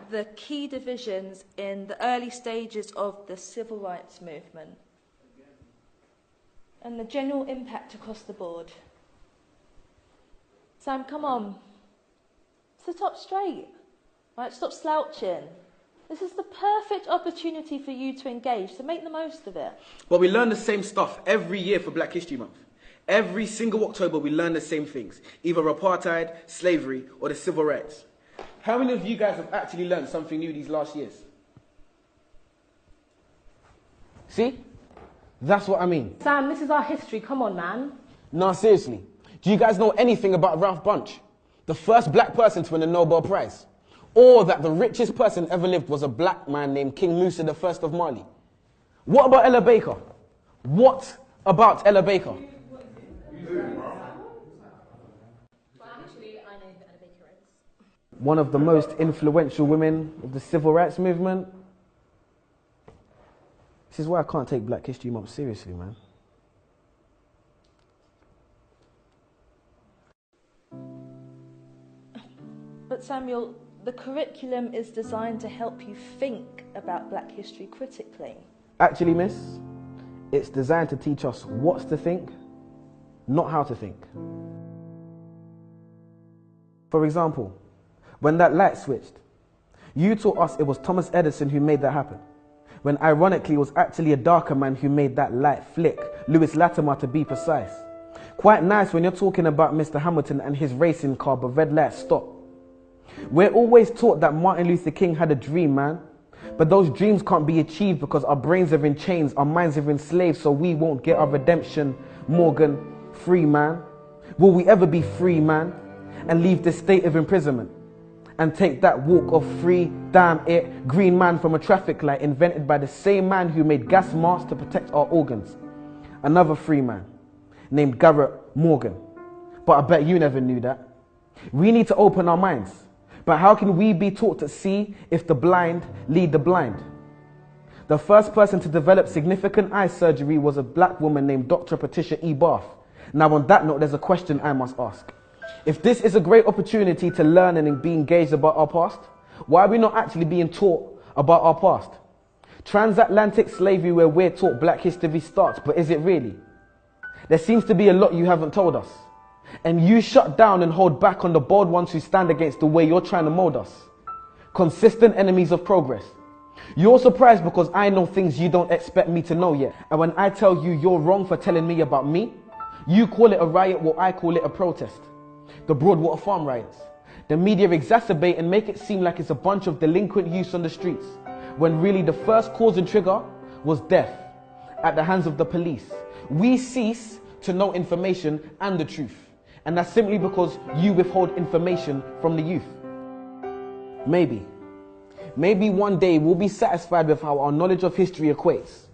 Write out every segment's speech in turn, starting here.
the key divisions in the early stages of the civil rights movement and the general impact across the board. Sam, come on. Sit up straight. Right, stop slouching. This is the perfect opportunity for you to engage, so make the most of it. Well, we learn the same stuff every year for Black History Month. Every single October, we learn the same things. Either apartheid, slavery, or the civil rights. How many of you guys have actually learned something new these last years? See? That's what I mean. Sam, this is our history. Come on, man. No, seriously. Do you guys know anything about Ralph Bunche? The first black person to win a Nobel Prize? Or that the richest person ever lived was a black man named King Musa I of Mali? What about Ella Baker? What about Ella Baker? One of the most influential women of the civil rights movement. This is why I can't take Black History Month seriously, man. But Samuel, the curriculum is designed to help you think about Black history critically. Actually, miss, it's designed to teach us what to think, not how to think. For example, when that light switched, you taught us it was Thomas Edison who made that happen, when ironically it was actually a darker man who made that light flick, Lewis Latimer to be precise. Quite nice when you're talking about Mr. Hamilton and his racing car, but red lights stop. We're always taught that Martin Luther King had a dream, man. But those dreams can't be achieved because our brains are in chains, our minds are enslaved, so we won't get our redemption. Morgan, free man. Will we ever be free, man? And leave this state of imprisonment? And take that walk of free, damn it, green man from a traffic light invented by the same man who made gas masks to protect our organs. Another free man named Garrett Morgan. But I bet you never knew that. We need to open our minds. But how can we be taught to see if the blind lead the blind? The first person to develop significant eye surgery was a black woman named Dr. Patricia E. Barth. Now on that note, there's a question I must ask. If this is a great opportunity to learn and be engaged about our past, why are we not actually being taught about our past? Transatlantic slavery where we're taught Black history starts, but is it really? There seems to be a lot you haven't told us. And you shut down and hold back on the bold ones who stand against the way you're trying to mold us. Consistent enemies of progress. You're surprised because I know things you don't expect me to know yet. And when I tell you you're wrong for telling me about me, you call it a riot while I call it a protest. The Broadwater Farm riots. The media exacerbate and make it seem like it's a bunch of delinquent youths on the streets, when really the first cause and trigger was death at the hands of the police. We cease to know information and the truth. And that's simply because you withhold information from the youth. Maybe one day we'll be satisfied with how our knowledge of history equates.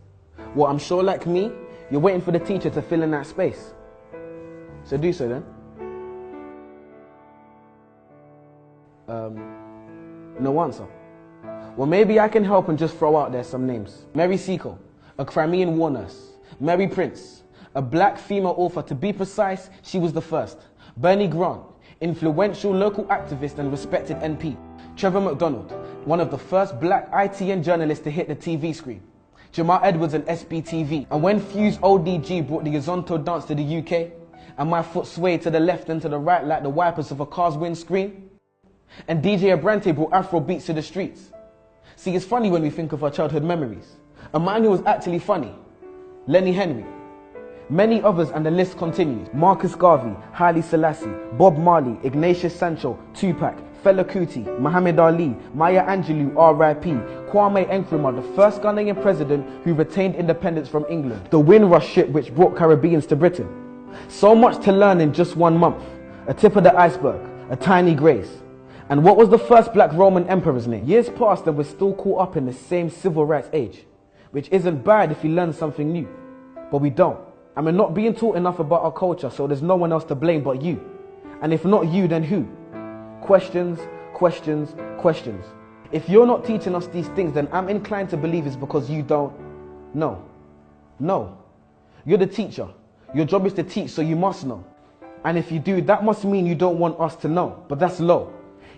Well, I'm sure like me, you're waiting for the teacher to fill in that space. So do so then. No answer. Well, maybe I can help and just throw out there some names. Mary Seacole, a Crimean war nurse. Mary Prince, a black female author. To be precise, she was the first. Bernie Grant, influential local activist and respected MP. Trevor McDonald, one of the first black ITN journalists to hit the TV screen. Jamal Edwards and SBTV. And when Fuse ODG brought the Azonto dance to the UK, and my foot swayed to the left and to the right like the wipers of a car's windscreen, and DJ Abrante brought Afro beats to the streets. See, it's funny when we think of our childhood memories. A man who was actually funny, Lenny Henry. Many others, and the list continues. Marcus Garvey, Haile Selassie, Bob Marley, Ignatius Sancho, Tupac, Fela Kuti, Muhammad Ali, Maya Angelou, R.I.P., Kwame Nkrumah, the first Ghanaian president who retained independence from England, the Windrush ship which brought Caribbeans to Britain. So much to learn in just 1 month. A tip of the iceberg, a tiny grace. And what was the first black Roman emperor's name? Years passed and we're still caught up in the same civil rights age, which isn't bad if you learn something new, but we don't. And we're not being taught enough about our culture, so there's no one else to blame but you. And if not you, then who? Questions, questions, questions. If you're not teaching us these things, then I'm inclined to believe it's because you don't know. No. You're the teacher. Your job is to teach, so you must know. And if you do, that must mean you don't want us to know, but that's low.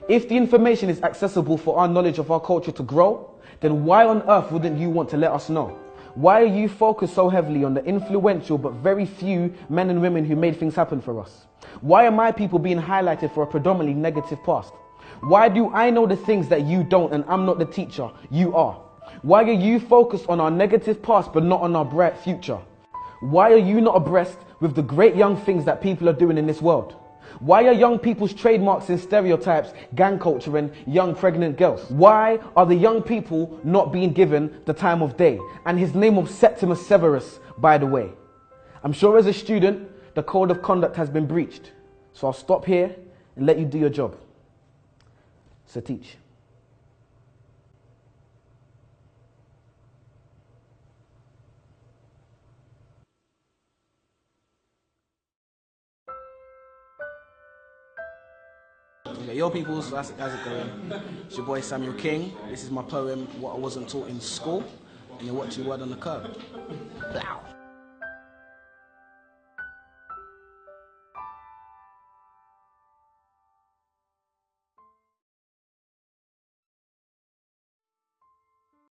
If the information is accessible for our knowledge of our culture to grow, then why on earth wouldn't you want to let us know? Why are you focused so heavily on the influential but very few men and women who made things happen for us? Why are my people being highlighted for a predominantly negative past? Why do I know the things that you don't and I'm not the teacher, you are? Why are you focused on our negative past but not on our bright future? Why are you not abreast with the great young things that people are doing in this world? Why are young people's trademarks and stereotypes gang culture and young pregnant girls? Why are the young people not being given the time of day? And his name was Septimus Severus, by the way. I'm sure as a student, the code of conduct has been breached. So I'll stop here and let you do your job. So teach. Okay, yo peoples, how's it going? It's your boy Samuel King. This is my poem, What I Wasn't Taught in School. And you're watching Word on the Curb. Blow.